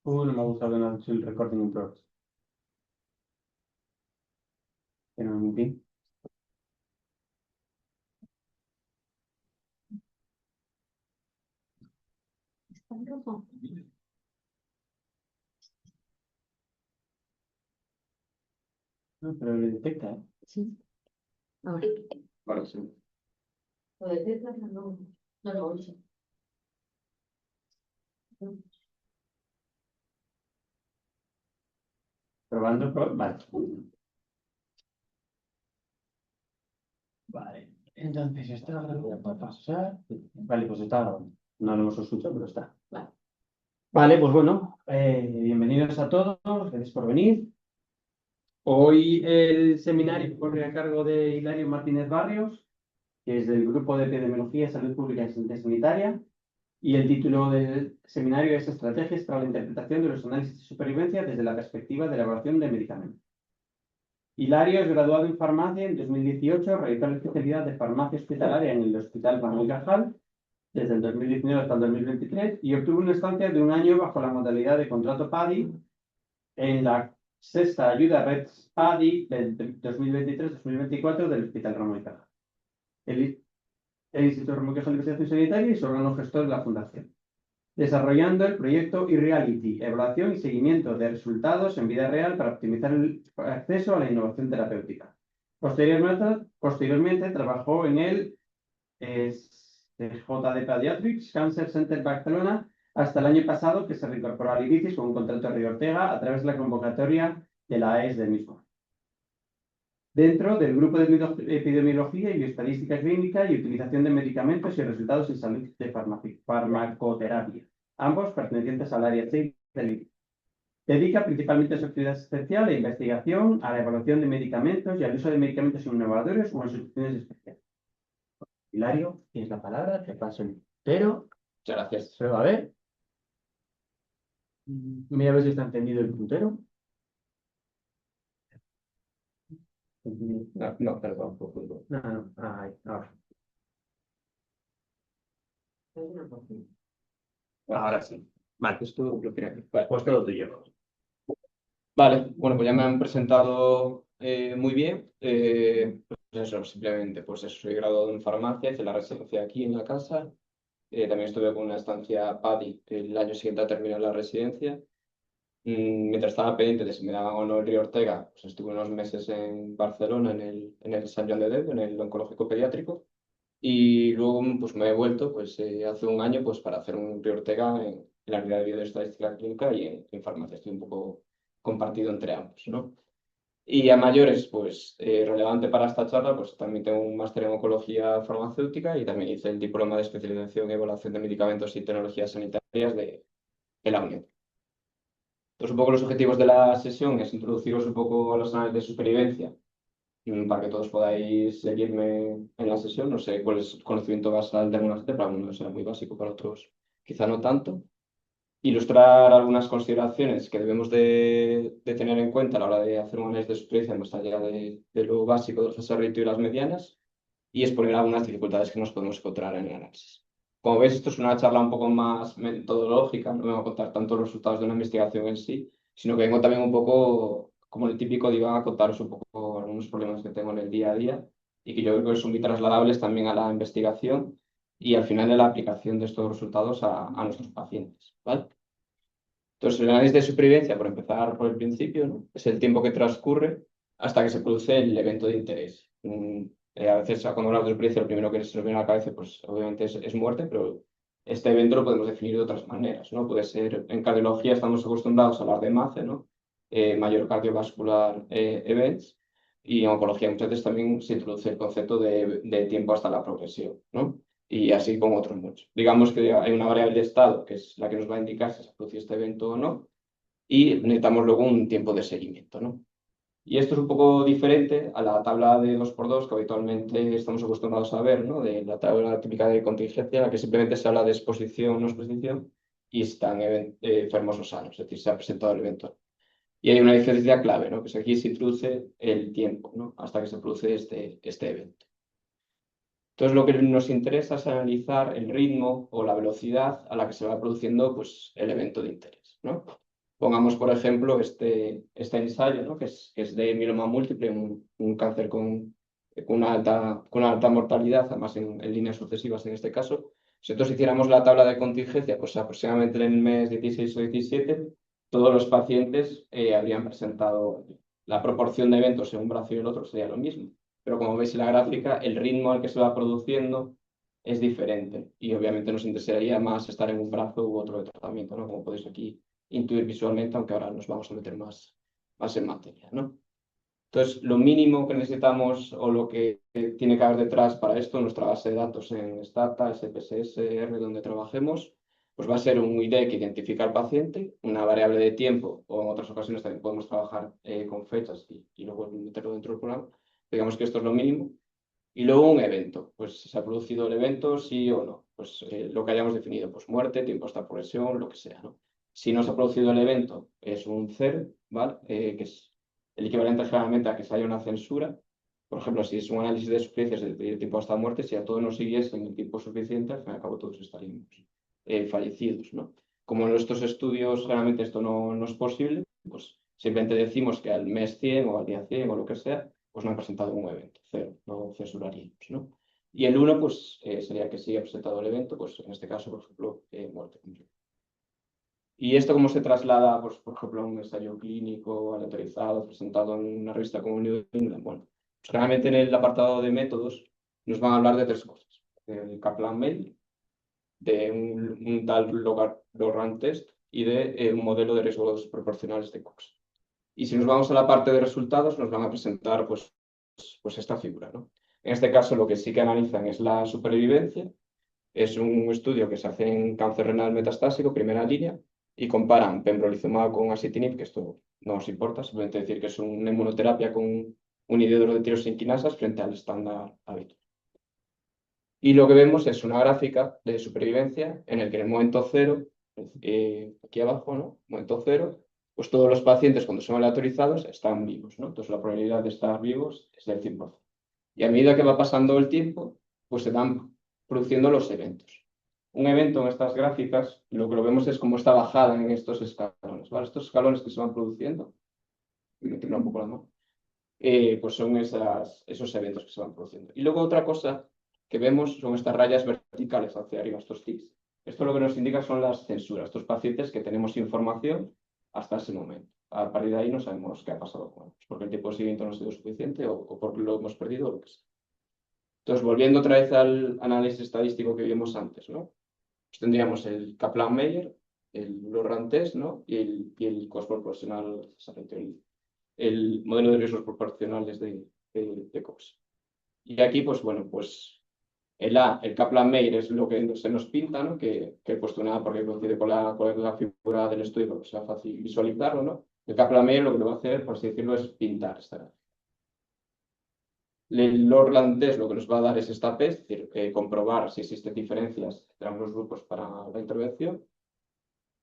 No me ha gustado nada el recording in progress. Pero muy bien. No, pero le detecta, ¿eh? Sí. Ahora. Vale, sí. Lo detecta, no lo usa. Probando, vale. Vale. Entonces, está voy a pasar. Vale, pues está. No lo hemos escuchado, pero está. Vale. Vale, pues bueno, bienvenidos a todos, gracias por venir. Hoy el seminario corre a cargo de Hilario Martínez Barrios, que es del Grupo de Epidemiología, Salud Pública y Asistencia Sanitaria, y el título del seminario es Estrategias para la interpretación de los análisis de supervivencia desde la perspectiva de la evaluación de medicamentos. Hilario es graduado en farmacia en 2018, realizó la especialidad de farmacia hospitalaria en el Hospital Manuel y Cajal desde el 2019 hasta el 2023 y obtuvo una estancia de un año bajo la modalidad de contrato PADI en la sexta ayuda Red PADI del 2023-2024 del Hospital Ramón y Cajal. El Instituto Ramón y Cajal de Investigación Sanitaria y su órgano gestor de la Fundación, desarrollando el proyecto eReality, evaluación y seguimiento de resultados en vida real para optimizar el acceso a la innovación terapéutica. Posteriormente trabajó en el JD Pediatrics Cancer Center Barcelona hasta el año pasado, que se reincorporó a Libicis con un contrato de Río Ortega a través de la convocatoria de la AES del mismo. Dentro del grupo de epidemiología y bioestadística clínica y utilización de medicamentos y resultados en salud de farmacoterapia, ambos pertenecientes al área 6 del IBI. Dedica principalmente su actividad especial a investigación, a la evaluación de medicamentos y al uso de medicamentos innovadores o en soluciones especiales. Hilario, tienes la palabra, te paso el puntero. Muchas gracias. Prueba a ver. Mira a ver si está encendido el puntero. No, perdón. No. Ahí, ahora. Ahora sí. Vale, Esto lo que pues todo tuyo. Vale, bueno, pues ya me han presentado muy bien. Pues eso, simplemente, pues eso, soy graduado en farmacia, hice la residencia aquí en la casa. También estuve con una estancia PADI el año siguiente a terminar la residencia. Mientras estaba pendiente de si me daban o no el Río Ortega, pues estuve unos meses en Barcelona, en el Sant Joan de Déu, en el oncológico pediátrico. Y luego pues me he vuelto pues, hace un año pues, para hacer un Río Ortega en la unidad de bioestadística clínica y en farmacia. Estoy un poco compartido entre ambos, ¿no? Y a mayores, pues relevante para esta charla, pues también tengo un máster en oncología farmacéutica y también hice el diploma de especialización en evaluación de medicamentos y tecnologías sanitarias de la UNED. Entonces, un poco los objetivos de la sesión es introduciros un poco a los análisis de supervivencia para que todos podáis seguirme en la sesión. No sé cuál es el conocimiento basal de alguna gente, para algunos será muy básico, para otros quizá no tanto. Ilustrar algunas consideraciones que debemos de tener en cuenta a la hora de hacer un análisis de supervivencia más allá de lo básico de los fases y las medianas, y exponer algunas dificultades que nos podemos encontrar en el análisis. Como veis, esto es una charla un poco más metodológica, no me voy a contar tanto los resultados de una investigación en sí, sino que vengo también un poco, como el típico diván, a contaros un poco algunos problemas que tengo en el día a día y que yo creo que son muy trasladables también a la investigación y al final de la aplicación de estos resultados a nuestros pacientes, ¿vale? Entonces, el análisis de supervivencia, por empezar por el principio, ¿no? Es el tiempo que transcurre hasta que se produce el evento de interés. A veces, cuando hablamos de supervivencia, lo primero que se nos viene a la cabeza, pues obviamente es muerte, pero este evento lo podemos definir de otras maneras, ¿no? Puede ser, en cardiología estamos acostumbrados a hablar de MACE, ¿no? Mayor cardiovascular events, y en oncología muchas veces también se introduce el concepto de tiempo hasta la progresión, ¿no? Y así con otros muchos. Digamos que hay una variable de estado, que es la que nos va a indicar si se produce este evento o no, y necesitamos luego un tiempo de seguimiento, ¿no? Y esto es un poco diferente a la tabla de 2x2 que habitualmente estamos acostumbrados a ver, ¿no? De la tabla típica de contingencia, en la que simplemente se habla de exposición o no exposición y están enfermos o sanos, es decir, se ha presentado el evento. Y hay una diferencia clave, ¿no? Que es aquí se introduce el tiempo, ¿no? Hasta que se produce este evento. Entonces, lo que nos interesa es analizar el ritmo o la velocidad a la que se va produciendo pues, el evento de interés, ¿no? Pongamos, por ejemplo, este ensayo, ¿no? que es de mieloma múltiple, un cáncer con una alta mortalidad, además en líneas sucesivas en este caso. Si nosotros hiciéramos la tabla de contingencia, pues aproximadamente en el mes 16 o 17, todos los pacientes habrían presentado la proporción de eventos en un brazo y el otro sería lo mismo. Pero como veis en la gráfica, el ritmo al que se va produciendo es diferente y obviamente nos interesaría más estar en un brazo u otro de tratamiento, ¿no? Como podéis aquí intuir visualmente, aunque ahora nos vamos a meter más en materia, ¿no? Entonces, lo mínimo que necesitamos o lo que tiene que haber detrás para esto, nuestra base de datos en Stata, SPSS, R, donde trabajemos, pues va a ser un ID que identifica al paciente, una variable de tiempo, o en otras ocasiones también podemos trabajar con fechas y luego meterlo dentro del programa. Digamos que esto es lo mínimo. Y luego un evento, pues se ha producido el evento, sí o no, pues lo que hayamos definido, pues muerte, tiempo hasta progresión, lo que sea, ¿no? Si no se ha producido el evento, es un 0, ¿vale? Que es el equivalente generalmente a que se haya una censura. Por ejemplo, si es un análisis de superficies de tiempo hasta muerte, si a todos nos siguiese en el tiempo suficiente, al fin y al cabo todos estaríamos fallecidos, ¿no? Como en estos estudios generalmente esto no es posible, pues simplemente decimos que al mes 100 o al día 100 o lo que sea, pues no han presentado un evento, 0, no censuraríamos, ¿no? Y el 1, pues sería que sí ha presentado el evento, pues en este caso, por ejemplo, muerte completa. ¿Y esto cómo se traslada, pues, por ejemplo, a un ensayo clínico aleatorizado, presentado en una revista como New England? Bueno, pues realmente en el apartado de métodos nos van a hablar de tres cosas. El Kaplan-Meier, de un tal Lorentz test y de un modelo de riesgos proporcionales de Cox. Y si nos vamos a la parte de resultados, nos van a presentar pues esta figura, ¿no? En este caso, lo que sí que analizan es la supervivencia. Es un estudio que se hace en cáncer renal metastásico, primera línea, y comparan pembrolizumab con axitinib, que esto no os importa, simplemente decir que es una inmunoterapia con un inhibidor de tirosinquinasas frente al estándar habitual. Y lo que vemos es una gráfica de supervivencia en el que en el momento cero, aquí abajo, ¿no? Momento cero, pues todos los pacientes cuando son aleatorizados están vivos, ¿no? Entonces la probabilidad de estar vivos es del 100%. Y a medida que va pasando el tiempo, pues se van produciendo los eventos. Un evento en estas gráficas, lo que lo vemos es como está bajada en estos escalones, ¿vale? Estos escalones que se van produciendo, me tiro un poco la mano, pues son esos eventos que se van produciendo. Y luego otra cosa que vemos son estas rayas verticales hacia arriba, estos tics. Esto lo que nos indica son las censuras, estos pacientes que tenemos información hasta ese momento. A partir de ahí no sabemos qué ha pasado con ellos, porque el tiempo de seguimiento no ha sido suficiente o porque lo hemos perdido o lo que sea. Entonces, volviendo otra vez al análisis estadístico que vimos antes, ¿no? Pues tendríamos el Kaplan-Meier, el Lorentz test, ¿no? Y el cost proporcional, el modelo de riesgos proporcionales de Cox. Y aquí, pues bueno, pues el Kaplan-Meier es lo que se nos pinta, ¿no? Que he puesto nada porque coincide con la figura del estudio porque sea fácil visualizarlo, ¿no? El Kaplan-Meier lo que lo va a hacer, por así decirlo, es pintar esta gráfica. El holandés lo que nos va a dar es esta P, es decir, comprobar si existen diferencias entre ambos grupos para la intervención.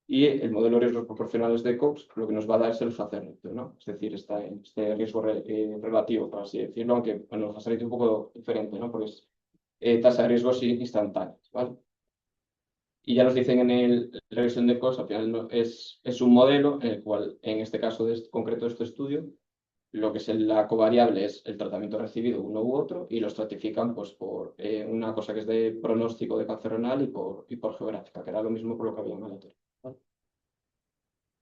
Y el modelo de riesgos proporcionales de Cox lo que nos va a dar es el hazard ratio, ¿no? Es decir, este riesgo relativo, por así decirlo, aunque bueno, el hazard ratio es un poco diferente, ¿no? Porque es tasa de riesgos instantáneos, ¿vale? Y ya nos dicen en la revisión de Cox, al final es un modelo en el cual, en este caso concreto de este estudio, lo que es la covariable es el tratamiento recibido uno u otro y lo estratifican pues, por una cosa que es de pronóstico de cáncer renal y por geográfica, que era lo mismo por lo que había en aleatorio. ¿Vale?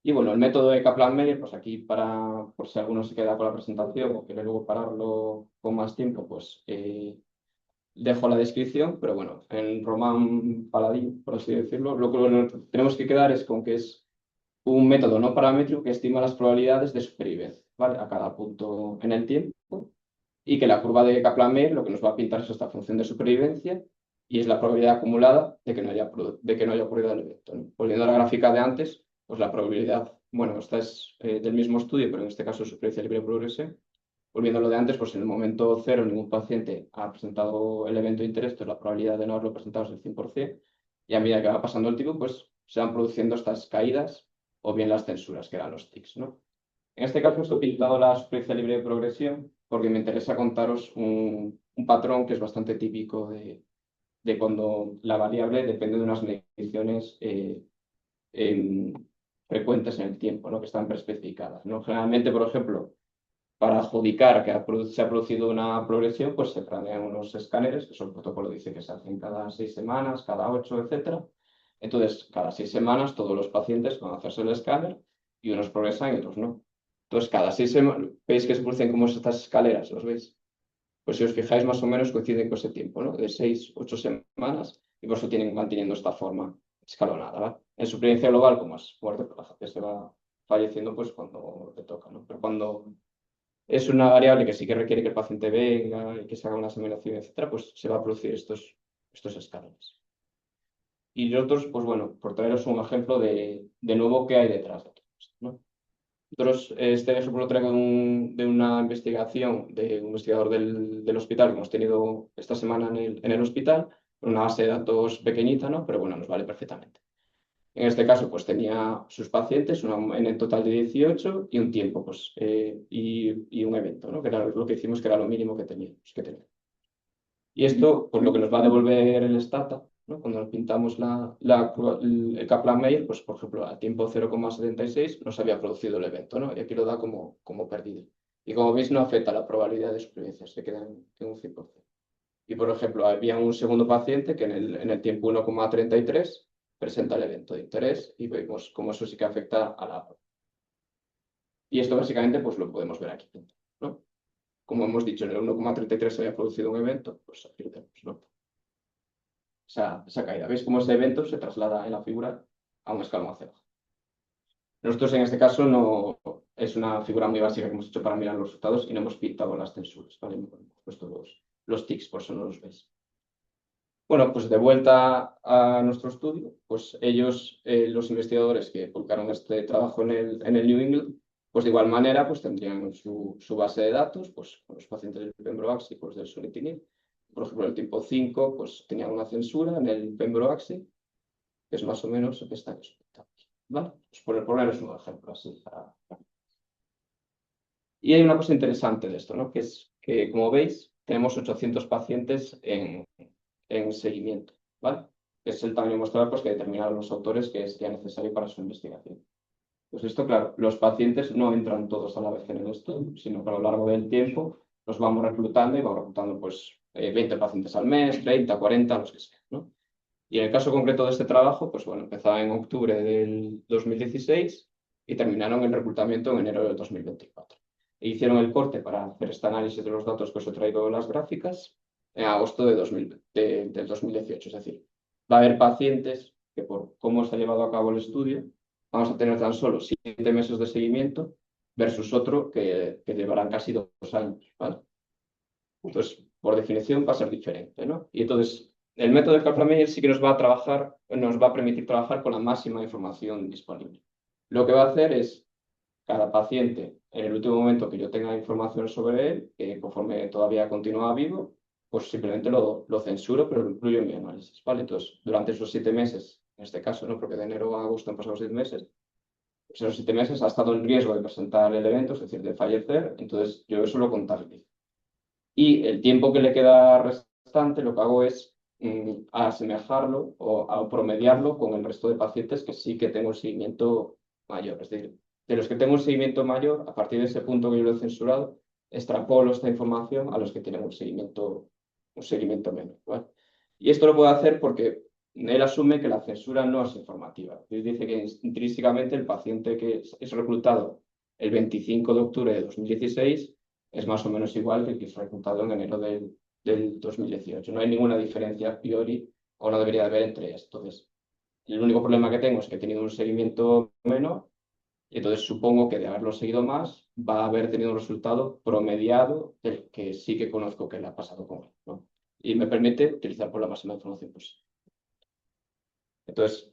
Y bueno, el método de Kaplan-Meier, pues aquí por si alguno se queda con la presentación o quiere luego pararlo con más tiempo, pues dejo la descripción, pero bueno, en Román Paladín, por así decirlo, lo que tenemos que quedar es con que es un método no paramétrico que estima las probabilidades de supervivencia, ¿vale? A cada punto en el tiempo y que la curva de Kaplan-Meier lo que nos va a pintar es esta función de supervivencia y es la probabilidad acumulada de que no haya ocurrido el evento, ¿no? Volviendo a la gráfica de antes, pues la probabilidad, bueno, esta es del mismo estudio, pero en este caso supervivencia libre de progresión. Volviendo a lo de antes, pues en el momento cero ningún paciente ha presentado el evento de interés, entonces la probabilidad de no haberlo presentado es el 100%, y a medida que va pasando el tiempo, pues se van produciendo estas caídas o bien las censuras, que eran los tics, ¿no? En este caso, he pintado la superficie libre de progresión porque me interesa contaros un patrón que es bastante típico de cuando la variable depende de unas mediciones frecuentes en el tiempo, ¿no? Que están preespecificadas, ¿no? Generalmente, por ejemplo, para adjudicar que se ha producido una progresión, pues se planean unos escáneres, que eso el protocolo dice que se hacen cada 6 semanas, cada 8, etcétera. Entonces, cada 6 semanas todos los pacientes van a hacerse el escáner y unos progresan y otros no. Entonces, cada 6 semanas, ¿veis que se producen como estas escaleras? ¿Los veis? Pues si os fijáis, más o menos coinciden con ese tiempo, ¿no? De 6, 8 semanas, y por eso tienen manteniendo esta forma escalonada, ¿vale? En supervivencia global, como es muerte, pues la gente se va falleciendo pues cuando le toca, ¿no? Pero cuando es una variable que sí que requiere que el paciente venga y que se haga una examinación, etcétera, pues se va a producir estos escalones. Y nosotros, pues bueno, por traeros un ejemplo de nuevo qué hay detrás de todo esto, ¿no? Nosotros, este ejemplo lo traigo de una investigación de un investigador del hospital que hemos tenido esta semana en el hospital, una base de datos pequeñita, ¿no? Pero bueno, nos vale perfectamente. En este caso, pues tenía sus pacientes, en el total de 18 y un tiempo, pues, y un evento, ¿no? Que era lo que hicimos, que era lo mínimo que teníamos que tener. Y esto, pues lo que nos va a devolver el Stata, ¿no? Cuando nos pintamos el Kaplan-Meier, pues por ejemplo, a tiempo 0,76 no se había producido el evento, ¿no? Y aquí lo da como perdido. Y como veis, no afecta la probabilidad de supervivencia, se queda en un 100%. Y por ejemplo, había un segundo paciente que en el tiempo 1,33 presenta el evento de interés y vemos cómo eso sí que afecta a la... Y esto básicamente pues lo podemos ver aquí, ¿no? Como hemos dicho, en el 1,33 se había producido un evento, pues aquí lo tenemos, ¿no? Esa caída. ¿Veis cómo ese evento se traslada en la figura a un escalón hacia abajo? Nosotros en este caso no es una figura muy básica que hemos hecho para mirar los resultados y no hemos pintado las censuras, ¿vale? Hemos puesto los tics, por eso no los veis. Bueno, pues de vuelta a nuestro estudio, pues ellos, los investigadores que publicaron este trabajo en el New England, pues de igual manera pues tendrían su base de datos, pues con los pacientes del Pembrolizumab y pues del sunitinib. Por ejemplo, el tipo 5 pues tenían una censura en el Pembrolizumab, que es más o menos lo que está aquí, ¿vale? Pues por poneros un ejemplo así. Y hay una cosa interesante de esto, ¿no? Que es que, como veis, tenemos 800 pacientes en seguimiento, ¿vale? Es el tamaño muestral pues, que determinaron los autores que sería necesario para su investigación. Pues esto, claro, los pacientes no entran todos a la vez en el estudio, sino que a lo largo del tiempo los vamos reclutando y vamos reclutando pues 20 pacientes al mes, 30, 40, los que sean, ¿no? Y en el caso concreto de este trabajo, pues bueno, empezaba en octubre del 2016 y terminaron el reclutamiento en enero del 2024. E hicieron el corte para hacer este análisis de los datos que os he traído las gráficas en agosto del 2018. Es decir, va a haber pacientes que por cómo se ha llevado a cabo el estudio, vamos a tener tan solo 7 meses de seguimiento versus otro que llevarán casi 2 años, ¿vale? Entonces, por definición, va a ser diferente, ¿no? Y entonces, el método de Kaplan-Meier sí que nos va a permitir trabajar con la máxima información disponible. Lo que va a hacer es, cada paciente, en el último momento que yo tenga información sobre él, que conforme todavía continúa vivo, pues simplemente lo censuro, pero lo incluyo en mi análisis, ¿vale? Entonces, durante esos 7 meses, en este caso, ¿no? Porque de enero a agosto han pasado 6 meses, pues esos 7 meses ha estado en riesgo de presentar el evento, es decir, de fallecer, entonces yo eso lo contabilizo. Y el tiempo que le queda restante lo que hago es asemejarlo o a promediarlo con el resto de pacientes que sí que tengo un seguimiento mayor. Es decir, de los que tengo un seguimiento mayor, a partir de ese punto que yo lo he censurado, extrapolo esta información a los que tienen un seguimiento menor, ¿vale? Y esto lo puedo hacer porque él asume que la censura no es informativa. Él dice que intrínsecamente el paciente que es reclutado el 25 de octubre de 2016 es más o menos igual que el que fue reclutado en enero del 2018. No hay ninguna diferencia a priori o no debería haber entre esto. Entonces, el único problema que tengo es que he tenido un seguimiento menor y entonces supongo que de haberlo seguido más va a haber tenido un resultado promediado del que sí que conozco que le ha pasado con él, ¿no? Y me permite utilizar por la máxima información posible. Entonces,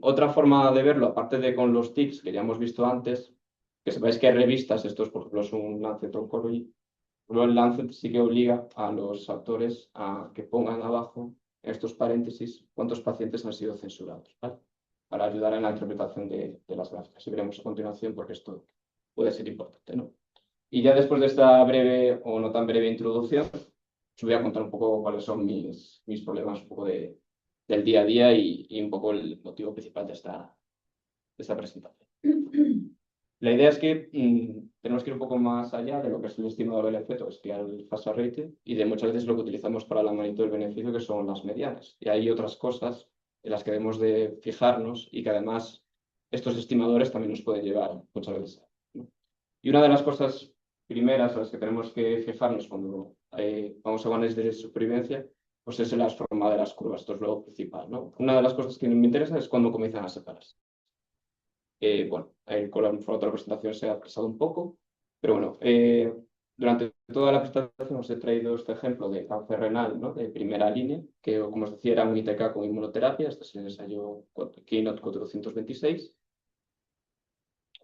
otra forma de verlo, aparte de con los tics que ya hemos visto antes, que sepáis que hay revistas, estos por ejemplo es un Lancet Oncology, luego el Lancet sí que obliga a los autores a que pongan abajo, en estos paréntesis, cuántos pacientes han sido censurados, ¿vale? Para ayudar en la interpretación de las gráficas. Y veremos a continuación porque esto puede ser importante, ¿no? Y ya después de esta breve o no tan breve introducción, os voy a contar un poco cuáles son mis problemas un poco del día a día y un poco el motivo principal de esta esta presentación. La idea es que tenemos que ir un poco más allá de lo que es el estimador del efecto, que sería el hazard ratio, y de muchas veces lo que utilizamos para la magnitud del beneficio, que son las medianas. Y hay otras cosas en las que debemos de fijarnos y que además estos estimadores también nos pueden llevar muchas veces, ¿no? Y una de las cosas primeras a las que tenemos que fijarnos cuando vamos a análisis de supervivencia, pues es en la forma de las curvas. Esto es lo principal, ¿no? Una de las cosas que me interesa es cuando comienzan a separarse. Bueno, con la otra presentación se ha pasado un poco, pero bueno, durante toda la presentación os he traído este ejemplo de cáncer renal, ¿no? De primera línea, que como os decía era un ITK con inmunoterapia. Este es el ensayo Keynote 426,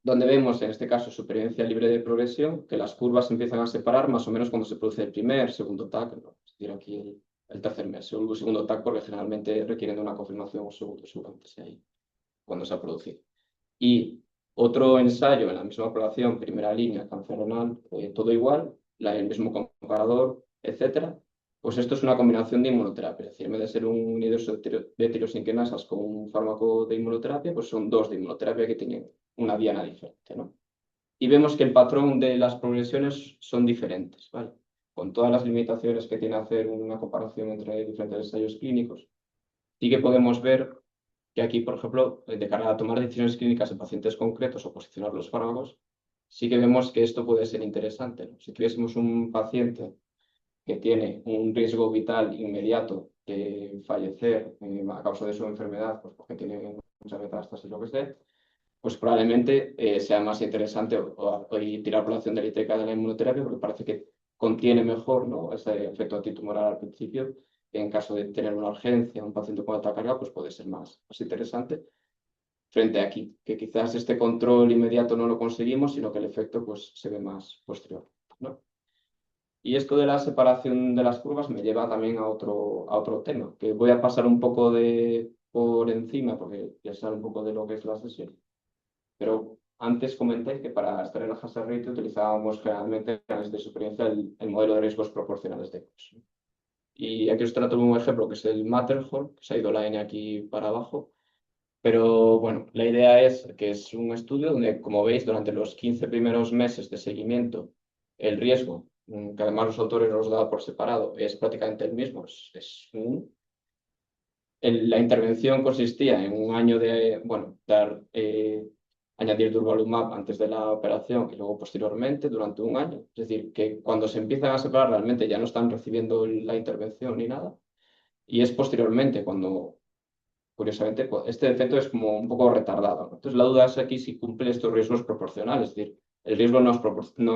donde vemos en este caso supervivencia libre de progresión, que las curvas empiezan a separar más o menos cuando se produce el primer, segundo TAC, ¿no? Es decir, aquí el tercer mes, el segundo TAC, porque generalmente requieren de una confirmación o segundo antes ahí, cuando se ha producido. Y otro ensayo en la misma población, primera línea, cáncer renal, todo igual, el mismo comparador, etcétera. Pues esto es una combinación de inmunoterapia. Es decir, en vez de ser un hidroxi de tirosinquinasas con un fármaco de inmunoterapia, pues son dos de inmunoterapia que tienen una diana diferente, ¿no? Y vemos que el patrón de las progresiones son diferentes, ¿vale? Con todas las limitaciones que tiene hacer una comparación entre diferentes ensayos clínicos, sí que podemos ver que aquí, por ejemplo, de cara a tomar decisiones clínicas en pacientes concretos o posicionar los fármacos, sí que vemos que esto puede ser interesante, ¿no? Si tuviésemos un paciente que tiene un riesgo vital inmediato de fallecer a causa de su enfermedad, pues porque tiene muchas metástasis y lo que sea, pues probablemente sea más interesante y tirar por la acción del ITK de la inmunoterapia, porque parece que contiene mejor, ¿no? Ese efecto antitumoral al principio. En caso de tener una urgencia, un paciente con alta carga, pues puede ser más interesante frente a aquí, que quizás este control inmediato no lo conseguimos, sino que el efecto pues, se ve más posterior, ¿no? Y esto de la separación de las curvas me lleva también a otro tema, que voy a pasar un poco por encima, porque ya sale un poco de lo que es la sesión. Pero antes comenté que para estar en la hazard ratio utilizábamos generalmente desde su experiencia el modelo de riesgos proporcionales de Cox. Y aquí os trato un ejemplo que es el Matterhorn, que se ha ido la N aquí para abajo. Pero bueno, la idea es que es un estudio donde, como veis, durante los 15 primeros meses de seguimiento, el riesgo, que además los autores nos dan por separado, es prácticamente el mismo. La intervención consistía en un año de, bueno, añadir durvalumab antes de la operación y luego posteriormente durante un año. Es decir, que cuando se empiezan a separar realmente ya no están recibiendo la intervención ni nada. Y es posteriormente cuando, curiosamente, pues, este efecto es como un poco retardado, ¿no? Entonces la duda es aquí si cumple estos riesgos proporcionales. Es decir, el riesgo no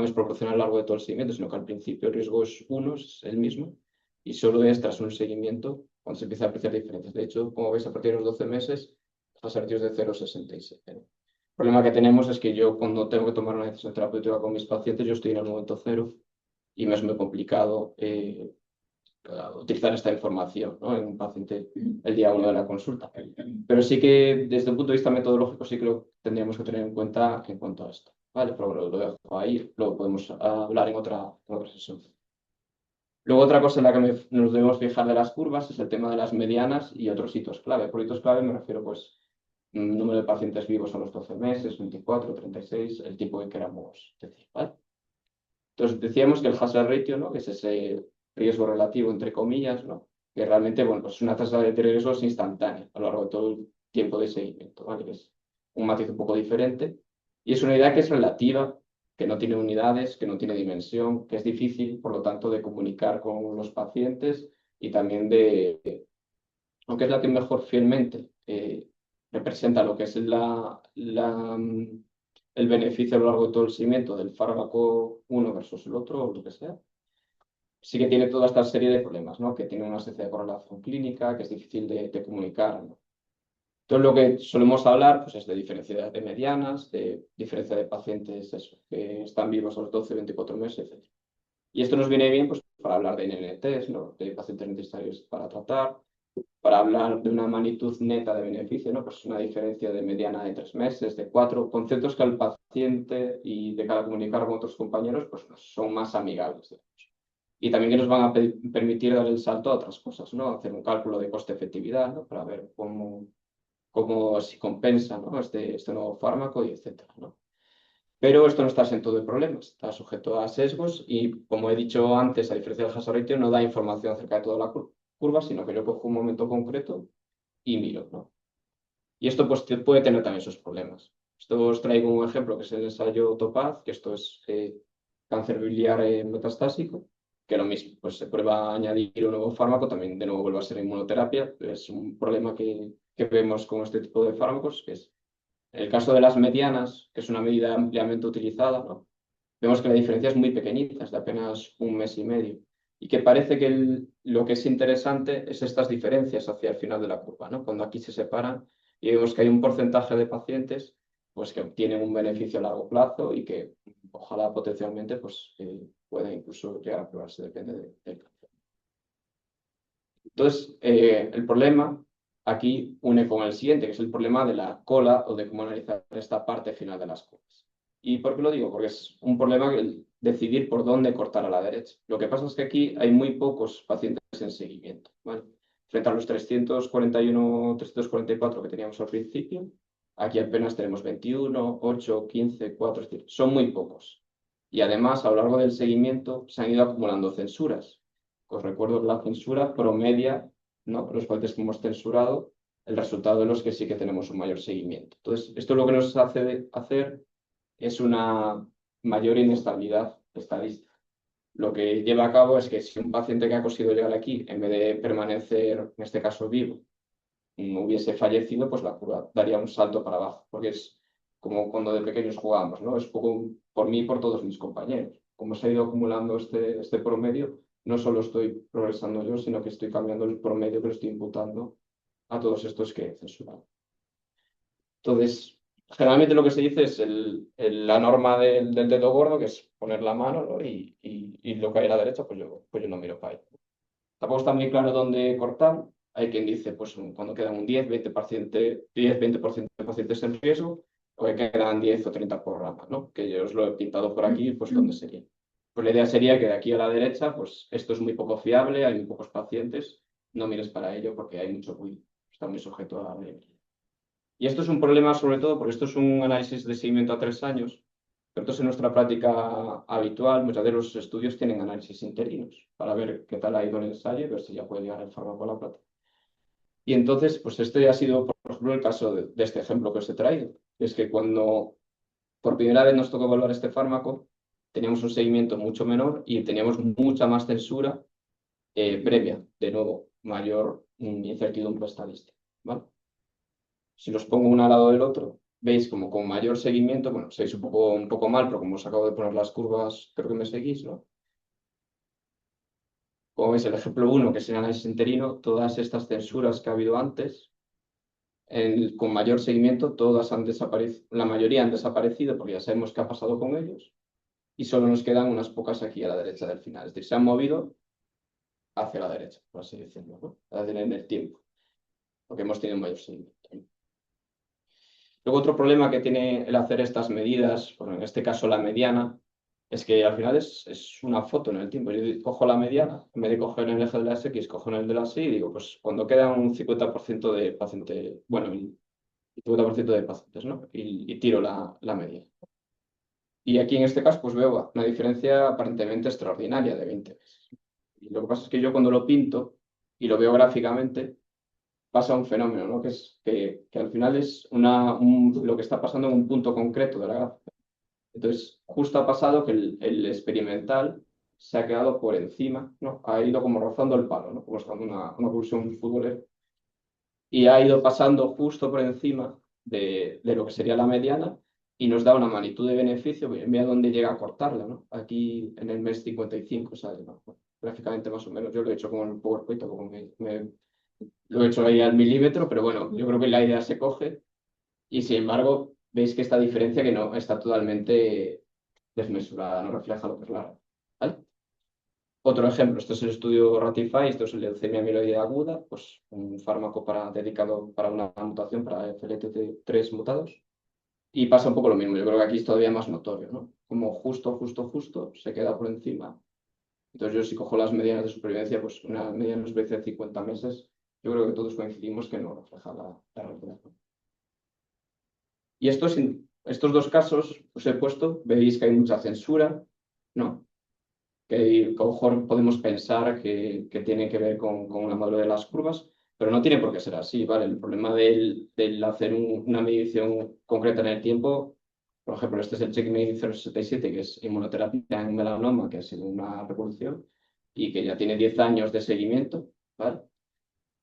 es proporcional a lo largo de todo el seguimiento, sino que al principio el riesgo es uno, es el mismo, y solo es tras un seguimiento cuando se empieza a apreciar diferencias. De hecho, como veis, a partir de los 12 meses, las ratios de 0,67. El problema que tenemos es que yo, cuando tengo que tomar una decisión terapéutica con mis pacientes, yo estoy en el momento cero y me es muy complicado utilizar esta información, ¿no? En un paciente el día 1 de la consulta. Pero sí que desde un punto de vista metodológico sí que lo tendríamos que tener en cuenta en cuanto a esto. ¿Vale? Pero lo dejo ahí, luego podemos hablar en otra sesión. Luego otra cosa en la que nos debemos fijar de las curvas es el tema de las medianas y otros hitos clave. Por hitos clave me refiero pues número de pacientes vivos a los 12 meses, 24, 36, el tipo que queramos decir, ¿vale? Entonces decíamos que el hazard ratio, ¿no? Que es ese riesgo relativo, entre comillas, ¿no? Que realmente, bueno, pues es una tasa de riesgos instantánea a lo largo de todo el tiempo de seguimiento, ¿vale? Que es un matiz un poco diferente. Y es una idea que es relativa, que no tiene unidades, que no tiene dimensión, que es difícil, por lo tanto, de comunicar con los pacientes y también aunque es la que mejor fielmente representa lo que es el beneficio a lo largo de todo el seguimiento del fármaco uno versus el otro, o lo que sea, sí que tiene toda esta serie de problemas, ¿no? Que tiene una serie de correlación clínica, que es difícil de comunicar, ¿no? Entonces, lo que solemos hablar pues, es de diferencia de medianas, de diferencia de pacientes eso, que están vivos a los 12, 24 meses, etc. Y esto nos viene bien pues, para hablar de NNTs, ¿no? De pacientes necesarios para tratar, para hablar de una magnitud neta de beneficio, ¿no? Pues una diferencia de mediana de 3 meses, de 4, conceptos que al paciente y de cara a comunicar con otros compañeros pues son más amigables, digamos. Y también que nos van a permitir dar el salto a otras cosas, ¿no? Hacer un cálculo de coste-efectividad, ¿no? Para ver cómo como si compensa, ¿no? este nuevo fármaco y etcétera, ¿no? Pero esto no está exento de problemas, está sujeto a sesgos y, como he dicho antes, a diferencia del hazard ratio, no da información acerca de toda la curva, sino que yo cojo un momento concreto y miro, ¿no? Y esto pues, puede tener también sus problemas. Esto os traigo un ejemplo que es el ensayo Topaz, que esto es cáncer biliar metastásico, que lo mismo, pues se prueba a añadir un nuevo fármaco, también de nuevo vuelve a ser inmunoterapia. Es un problema que vemos con este tipo de fármacos, que es en el caso de las medianas, que es una medida ampliamente utilizada, ¿no? Vemos que la diferencia es muy pequeñita, es de apenas un mes y medio. Y que parece que lo que es interesante es estas diferencias hacia el final de la curva, ¿no? Cuando aquí se separan y vemos que hay un porcentaje de pacientes pues, que obtienen un beneficio a largo plazo y que ojalá potencialmente pues, pueda incluso llegar a probarse, depende del cáncer. Entonces, el problema aquí une con el siguiente, que es el problema de la cola o de cómo analizar esta parte final de las curvas. ¿Y por qué lo digo? Porque es un problema el decidir por dónde cortar a la derecha. Lo que pasa es que aquí hay muy pocos pacientes en seguimiento, ¿vale? Frente a los 341, 344 que teníamos al principio, aquí apenas tenemos 21, 8, 15, 4, es decir, son muy pocos. Y además, a lo largo del seguimiento, se han ido acumulando censuras. Os recuerdo que la censura promedia, ¿no? Los pacientes que hemos censurado, el resultado de los que sí que tenemos un mayor seguimiento. Entonces, esto lo que nos hace hacer es una mayor inestabilidad estadística. Lo que lleva a cabo es que si un paciente que ha conseguido llegar aquí, en vez de permanecer, en este caso vivo, no hubiese fallecido, pues la curva daría un salto para abajo, porque es como cuando de pequeños jugamos, ¿no? Es poco por mí y por todos mis compañeros. Como se ha ido acumulando este promedio, no solo estoy progresando yo, sino que estoy cambiando el promedio que le estoy imputando a todos estos que he censurado. Entonces, generalmente lo que se dice es la norma del dedo gordo, que es poner la mano, ¿no? Y lo que hay a la derecha, pues yo no miro para ahí. Tampoco está muy claro dónde cortar. Hay quien dice, pues cuando quedan un 10-20% de pacientes en riesgo, o que quedan 10 o 30 por rama, ¿no? Que yo os lo he pintado por aquí, pues dónde sería. Pues la idea sería que de aquí a la derecha, pues esto es muy poco fiable, hay muy pocos pacientes, no mires para ello porque hay mucho ruido, está muy sujeto a variabilidad. Y esto es un problema sobre todo porque esto es un análisis de seguimiento a 3 años, pero entonces en nuestra práctica habitual, muchos de los estudios tienen análisis interinos para ver qué tal ha ido el ensayo y ver si ya puede llegar el fármaco a la práctica. Y entonces, pues este ha sido, por ejemplo, el caso de este ejemplo que os he traído. Es que cuando por primera vez nos tocó evaluar este fármaco, teníamos un seguimiento mucho menor y teníamos mucha más censura previa, de nuevo, mayor incertidumbre estadística, ¿vale? Si los pongo uno al lado del otro, veis como con mayor seguimiento, bueno, seguís un poco mal, pero como os acabo de poner las curvas, creo que me seguís, ¿no? Como veis, el ejemplo 1, que es el análisis interino, todas estas censuras que ha habido antes, con mayor seguimiento, todas han desaparecido, la mayoría han desaparecido porque ya sabemos qué ha pasado con ellos, y solo nos quedan unas pocas aquí a la derecha del final. Es decir, se han movido hacia la derecha, por así decirlo, ¿no? En el tiempo, porque hemos tenido un mayor seguimiento. Luego otro problema que tiene el hacer estas medidas, bueno, en este caso la mediana, es que al final es una foto en el tiempo. Yo cojo la mediana, en vez de coger en el eje de las X, cojo en el de las Y y digo, pues cuando queda un 50% de pacientes, bueno, el 50% de pacientes, ¿no? Y tiro la media. Y aquí en este caso, pues veo una diferencia aparentemente extraordinaria de 20 veces. Y lo que pasa es que yo cuando lo pinto y lo veo gráficamente, pasa un fenómeno, ¿no? Que al final es lo que está pasando en un punto concreto de la gráfica. Entonces, justo ha pasado que el experimental se ha quedado por encima, ¿no? Ha ido como rozando el palo, ¿no? Como estando una pulsión futbolera. Y ha ido pasando justo por encima de lo que sería la mediana y nos da una magnitud de beneficio. Mira dónde llega a cortarla, ¿no? Aquí en el mes 55, ¿sabes? ¿No? Gráficamente más o menos. Yo lo he hecho con el PowerPoint, como lo he hecho ahí al milímetro, pero bueno, yo creo que la idea se coge y sin embargo veis que esta diferencia que no está totalmente desmesurada, no refleja lo que es la... ¿Vale? Otro ejemplo, este es el estudio Ratify, esto es el de leucemia amiloide aguda, pues un fármaco dedicado para una mutación, para FLT3 mutados, y pasa un poco lo mismo, yo creo que aquí es todavía más notorio, ¿no? Como justo se queda por encima. Entonces yo si cojo las medianas de supervivencia, pues una mediana de supervivencia de 50 meses, yo creo que todos coincidimos que no refleja la realidad. Y estos dos casos os he puesto, veis que hay mucha censura, ¿no? Que a lo mejor podemos pensar que tiene que ver con la madurez de las curvas, pero no tiene por qué ser así, ¿vale? El problema del hacer una medición concreta en el tiempo, por ejemplo, este es el CheckMate 067, que es inmunoterapia en melanoma, que ha sido una revolución y que ya tiene 10 años de seguimiento, ¿vale?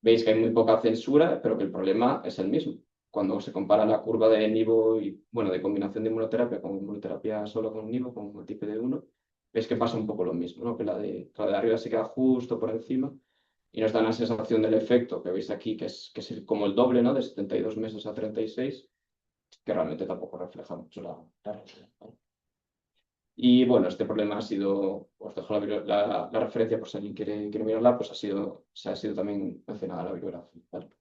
Veis que hay muy poca censura, pero que el problema es el mismo. Cuando se compara la curva de nivo y, bueno, de combinación de inmunoterapia con inmunoterapia solo con nivo, con multi-PD1, veis que pasa un poco lo mismo, ¿no? Que la de arriba se queda justo por encima y nos da una sensación del efecto que veis aquí, que es como el doble, ¿no? De 72 meses a 36, que realmente tampoco refleja mucho la realidad, ¿vale? Y bueno, este problema ha sido, os dejo la referencia por si alguien quiere mirarla, pues se ha sido también mencionada la bibliografía, ¿vale?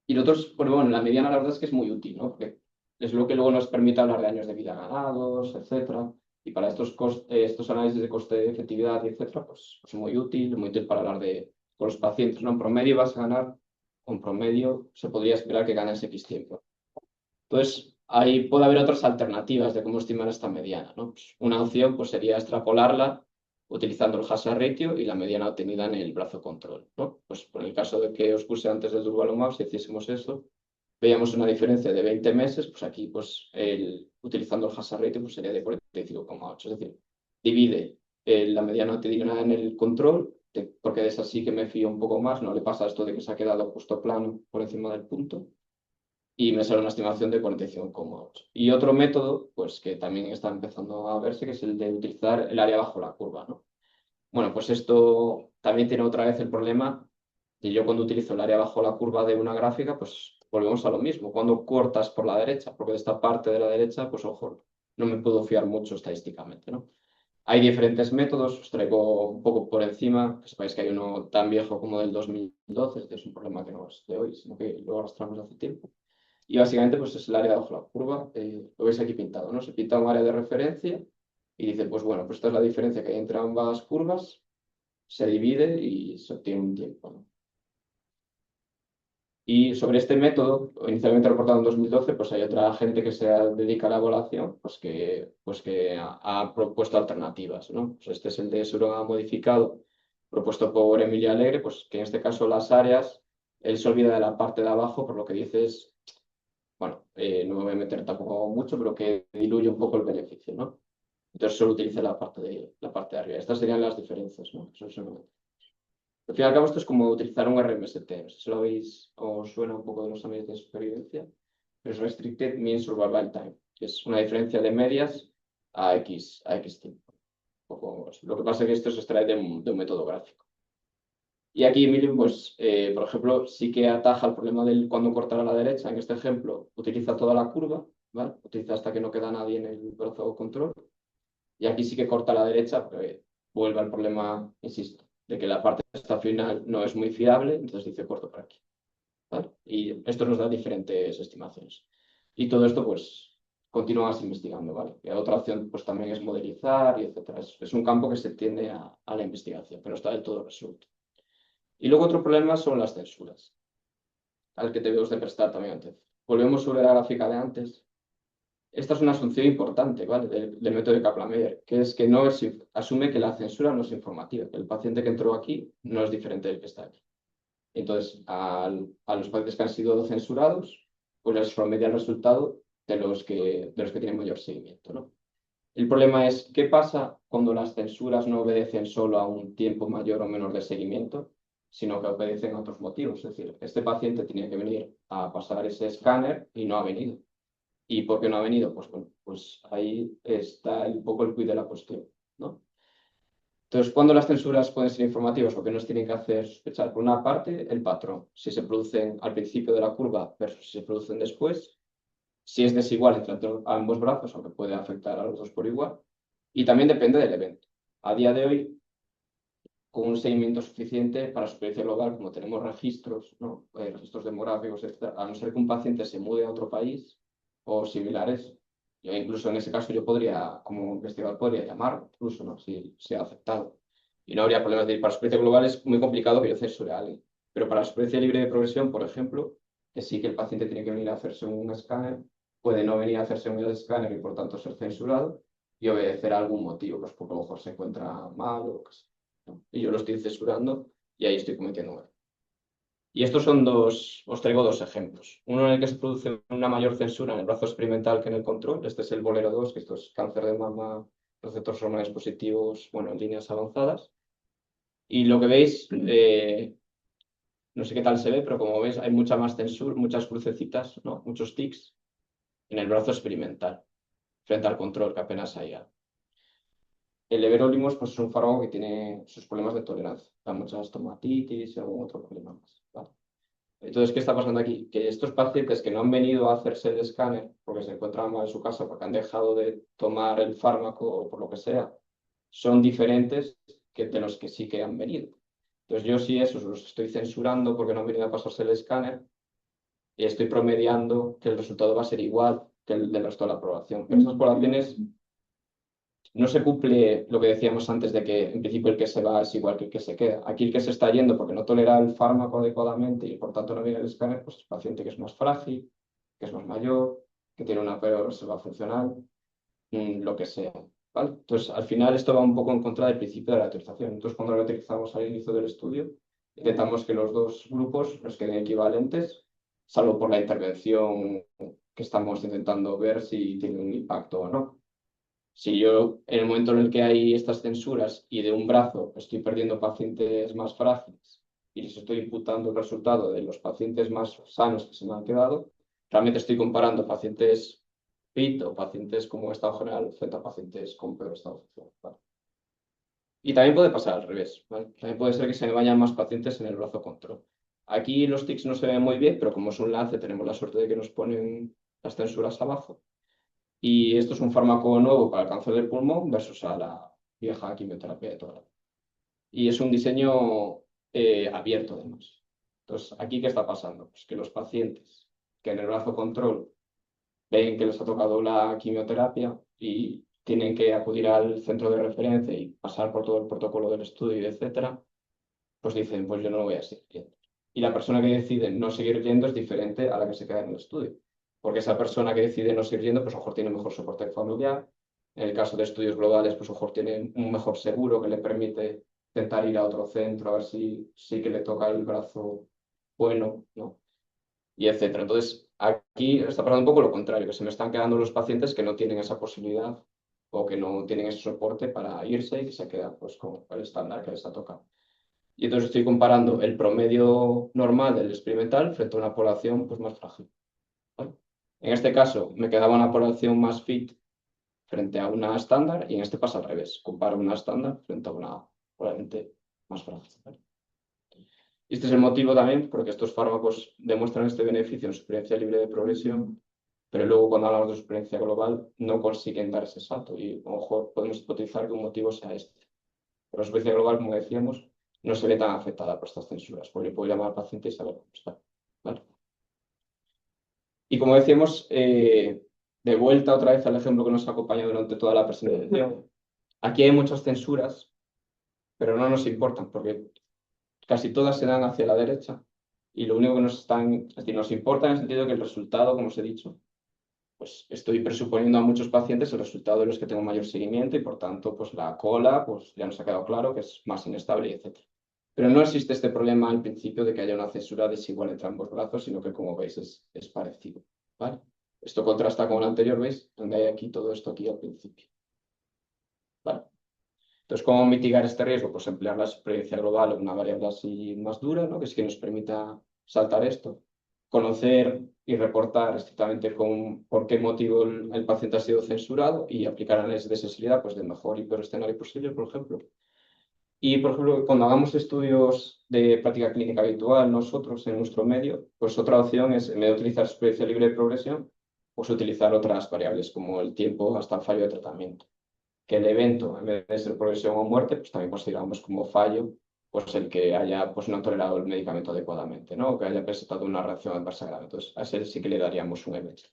Y nosotros, bueno, la mediana la verdad es que es muy útil, ¿no? Porque es lo que luego nos permite hablar de años de vida ganados, etcétera. Y para estos análisis de coste de efectividad, etcétera, pues es muy útil para hablar con los pacientes, ¿no? En promedio vas a ganar, en promedio se podría esperar que ganes X tiempo. Entonces, ahí puede haber otras alternativas de cómo estimar esta mediana, ¿no? Pues una opción pues, sería extrapolarla utilizando el hazard ratio y la mediana obtenida en el brazo control, ¿no? Pues por el caso de que os puse antes del durvalumab, si hiciésemos eso, veíamos una diferencia de 20 meses, pues aquí pues utilizando el hazard ratio pues sería de 45,8, es decir, divide la mediana obtenida en el control, porque es así que me fío un poco más, no le pasa esto de que se ha quedado justo plano por encima del punto, y me sale una estimación de 45,8. Y otro método, pues que también está empezando a verse, que es el de utilizar el área bajo la curva, ¿no? Bueno, pues esto también tiene otra vez el problema de yo cuando utilizo el área bajo la curva de una gráfica, pues volvemos a lo mismo. Cuando cortas por la derecha, porque de esta parte de la derecha, pues ojo, no me puedo fiar mucho estadísticamente, ¿no? Hay diferentes métodos, os traigo un poco por encima, que sepáis que hay uno tan viejo como del 2012, este es un problema que no es de hoy, sino que lo arrastramos de hace tiempo. Y básicamente pues es el área bajo la curva, lo veis aquí pintado, ¿no? Se pinta un área de referencia y dice, pues bueno, pues esta es la diferencia que hay entre ambas curvas, se divide y se obtiene un tiempo, ¿no? Y sobre este método, inicialmente reportado en 2012, pues hay otra gente que se dedica a la evaluación, pues que ha propuesto alternativas, ¿no? Pues este es el de Suroga modificado, propuesto por Emilio Alegre, pues que en este caso las áreas, él se olvida de la parte de abajo, por lo que dice es, bueno, no me voy a meter tampoco mucho, pero que diluye un poco el beneficio, ¿no? Entonces solo utiliza la parte de arriba. Estas serían las diferencias, ¿no? Al fin y al cabo, esto es como utilizar un RMST. No sé si lo veis o suena un poco de los análisis de supervivencia, pero es Restricted Mean Survival Time, que es una diferencia de medias a X tiempo. Lo que pasa es que esto se extrae de un método gráfico. Y aquí Emilio, pues, por ejemplo, sí que ataja el problema del cuando cortar a la derecha. En este ejemplo, utiliza toda la curva, ¿vale? Utiliza hasta que no queda nadie en el brazo control. Y aquí sí que corta a la derecha, pero vuelve al problema, insisto, de que la parte esta final no es muy fiable, entonces dice corto por aquí, ¿vale? Y esto nos da diferentes estimaciones. Y todo esto, pues, continúas investigando, ¿vale? Y otra opción, pues, también es modelizar y etcétera. Es un campo que se tiende a la investigación, pero está del todo resuelto. Y luego otro problema son las censuras, al que debemos de prestar también antes. Volvemos sobre la gráfica de antes. Esta es una asunción importante, ¿vale? Del método de Kaplan-Meier, que es que asume que la censura no es informativa, que el paciente que entró aquí no es diferente del que está aquí. Entonces, a los pacientes que han sido censurados, pues les promedia el resultado de los que tienen mayor seguimiento, ¿no? El problema es, ¿qué pasa cuando las censuras no obedecen solo a un tiempo mayor o menor de seguimiento, sino que obedecen a otros motivos? Es decir, este paciente tenía que venir a pasar ese escáner y no ha venido. ¿Y por qué no ha venido? Pues bueno, pues ahí está un poco el quid de la cuestión, ¿no? Entonces, ¿cuándo las censuras pueden ser informativas? Lo que nos tienen que hacer sospechar, por una parte, el patrón. Si se producen al principio de la curva versus si se producen después. Si es desigual entre ambos brazos, aunque puede afectar a los dos por igual. Y también depende del evento. A día de hoy, con un seguimiento suficiente para supervivencia global, como tenemos registros, ¿no? Registros demográficos, etc., a no ser que un paciente se mude a otro país o similares, yo incluso en ese caso yo podría, como investigador, podría llamar, incluso, ¿no? Si ha aceptado. Y no habría problemas de ir. Para supervivencia global es muy complicado que yo censure a alguien. Pero para la supervivencia libre de progresión, por ejemplo, que sí que el paciente tiene que venir a hacerse un escáner, puede no venir a hacerse un escáner y por tanto ser censurado y obedecer a algún motivo, pues porque a lo mejor se encuentra mal o lo que sea, ¿no? Y yo lo estoy censurando y ahí estoy cometiendo un error. Y estos son os traigo dos ejemplos. Uno en el que se produce una mayor censura en el brazo experimental que en el control. Este es el Bolero 2, que esto es cáncer de mama, receptores hormonales positivos, bueno, en líneas avanzadas. Y lo que veis, no sé qué tal se ve, pero como veis hay mucha más censura, muchas crucecitas, ¿no? Muchos tics en el brazo experimental, frente al control, que apenas hay algo. El everolimus pues, es un fármaco que tiene sus problemas de tolerancia, da muchas estomatitis y algún otro problema más, ¿vale? Entonces, ¿qué está pasando aquí? Que estos pacientes que no han venido a hacerse el escáner porque se encuentran mal en su casa, porque han dejado de tomar el fármaco o por lo que sea, son diferentes que de los que sí que han venido. Entonces, yo sí esos los estoy censurando porque no han venido a pasarse el escáner y estoy promediando que el resultado va a ser igual que el del resto de la población. Pero esas poblaciones no se cumple lo que decíamos antes de que en principio el que se va es igual que el que se queda. Aquí el que se está yendo porque no tolera el fármaco adecuadamente y por tanto no viene el escáner, pues es paciente que es más frágil, que es más mayor, que tiene una peor reserva funcional, lo que sea, ¿vale? Entonces, al final esto va un poco en contra del principio de la autorización. Entonces, cuando lo utilizamos al inicio del estudio, intentamos que los dos grupos nos queden equivalentes, salvo por la intervención que estamos intentando ver si tiene un impacto o no. Si yo, en el momento en el que hay estas censuras y de un brazo estoy perdiendo pacientes más frágiles y les estoy imputando el resultado de los pacientes más sanos que se me han quedado, realmente estoy comparando pacientes fit o pacientes como estado general frente a pacientes con peor estado funcional, ¿vale? Y también puede pasar al revés, ¿vale? También puede ser que se me vayan más pacientes en el brazo control. Aquí los tics no se ven muy bien, pero como es un lance, tenemos la suerte de que nos ponen las censuras abajo. Y esto es un fármaco nuevo para el cáncer del pulmón versus a la vieja quimioterapia de toda la vida. Y es un diseño abierto además. Entonces, ¿aquí qué está pasando? Pues que los pacientes que en el brazo control ven que les ha tocado la quimioterapia y tienen que acudir al centro de referencia y pasar por todo el protocolo del estudio, etcétera, pues dicen, pues yo no lo voy a seguir yendo. Y la persona que decide no seguir yendo es diferente a la que se queda en el estudio. Porque esa persona que decide no seguir yendo, pues a lo mejor tiene mejor soporte familiar. En el caso de estudios globales, pues a lo mejor tiene un mejor seguro que le permite intentar ir a otro centro a ver si sí que le toca el brazo bueno, ¿no? Y etcétera. Entonces, aquí está pasando un poco lo contrario, que se me están quedando los pacientes que no tienen esa posibilidad o que no tienen ese soporte para irse y que se quedan pues con el estándar que les ha tocado. Y entonces estoy comparando el promedio normal del experimental frente a una población pues, más frágil, ¿vale? En este caso, me quedaba una población más fit frente a una estándar y en este pasa al revés. Comparo una estándar frente a una probablemente más frágil, ¿vale? Y este es el motivo también porque estos fármacos demuestran este beneficio en supervivencia libre de progresión, pero luego cuando hablamos de supervivencia global no consiguen dar ese salto y a lo mejor podemos hipotetizar que un motivo sea este. Pero la supervivencia global, como decíamos, no se ve tan afectada por estas censuras, porque puedo llamar al paciente y saber cómo está, ¿vale? Y como decíamos, de vuelta otra vez al ejemplo que nos ha acompañado durante toda la presentación, aquí hay muchas censuras, pero no nos importan, porque casi todas se dan hacia la derecha y lo único que es decir, nos importa en el sentido que el resultado, como os he dicho, pues estoy presuponiendo a muchos pacientes el resultado de los que tengo mayor seguimiento y por tanto, pues la cola, pues ya nos ha quedado claro que es más inestable, etc. Pero no existe este problema al principio de que haya una censura desigual entre ambos brazos, sino que como veis es parecido, ¿vale? Esto contrasta con el anterior, ¿veis? Donde hay aquí todo esto aquí al principio, ¿vale? Entonces, ¿cómo mitigar este riesgo? Pues emplear la supervivencia global, una variable así más dura, ¿no? Que es que nos permita saltar esto. Conocer y reportar estrictamente por qué motivo el paciente ha sido censurado y aplicar análisis de sensibilidad pues, del mejor y peor escenario posible, por ejemplo. Y, por ejemplo, cuando hagamos estudios de práctica clínica habitual nosotros en nuestro medio, pues otra opción es, en vez de utilizar supervivencia libre de progresión, pues utilizar otras variables como el tiempo hasta el fallo de tratamiento. Que el evento, en vez de ser progresión o muerte, pues también consideramos como fallo pues el que haya pues, no tolerado el medicamento adecuadamente, ¿no? O que haya presentado una reacción adversa grave. Entonces, a ese sí que le daríamos un evento.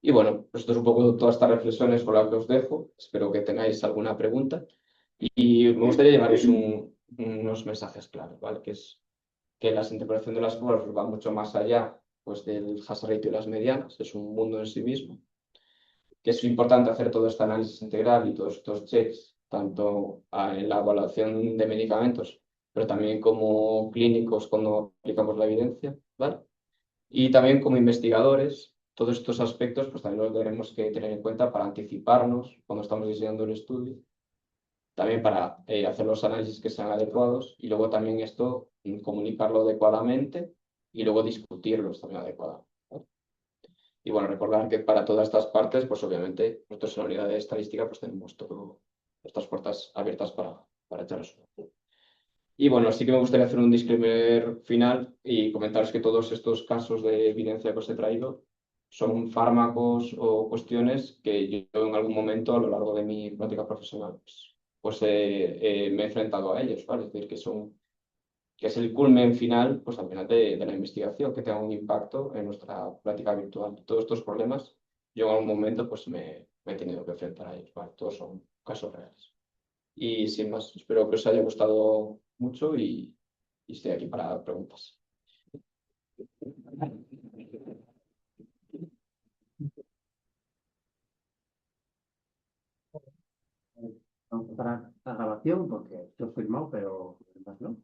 Y bueno, pues esto es un poco todas estas reflexiones con las que os dejo. Espero que tengáis alguna pregunta. Y me gustaría llevaros unos mensajes claros, ¿vale? Que que la interpretación de las curvas va mucho más allá pues, del hash rate y las medianas, es un mundo en sí mismo, que es importante hacer todo este análisis integral y todos estos checks, tanto en la evaluación de medicamentos, pero también como clínicos cuando aplicamos la evidencia, ¿vale? Y también como investigadores, todos estos aspectos pues también los tenemos que tener en cuenta para anticiparnos cuando estamos diseñando el estudio, también para hacer los análisis que sean adecuados y luego también esto comunicarlo adecuadamente y luego discutirlos también adecuadamente, ¿no? Y bueno, recordar que para todas estas partes, pues obviamente nosotros en la unidad de estadística pues tenemos todas estas puertas abiertas para echaros un ojo. Y bueno, sí que me gustaría hacer un disclaimer final y comentaros que todos estos casos de evidencia que os he traído son fármacos o cuestiones que yo en algún momento a lo largo de mi práctica profesional me he enfrentado a ellos, ¿vale? Es decir, que es el culmen final, pues al final de la investigación, que tenga un impacto en nuestra práctica virtual. Todos estos problemas, yo en algún momento pues me he tenido que enfrentar a ellos, ¿vale? Todos son casos reales. Y sin más, espero que os haya gustado mucho y estoy aquí para preguntas. Vamos a parar la grabación porque estoy firmado, pero además no.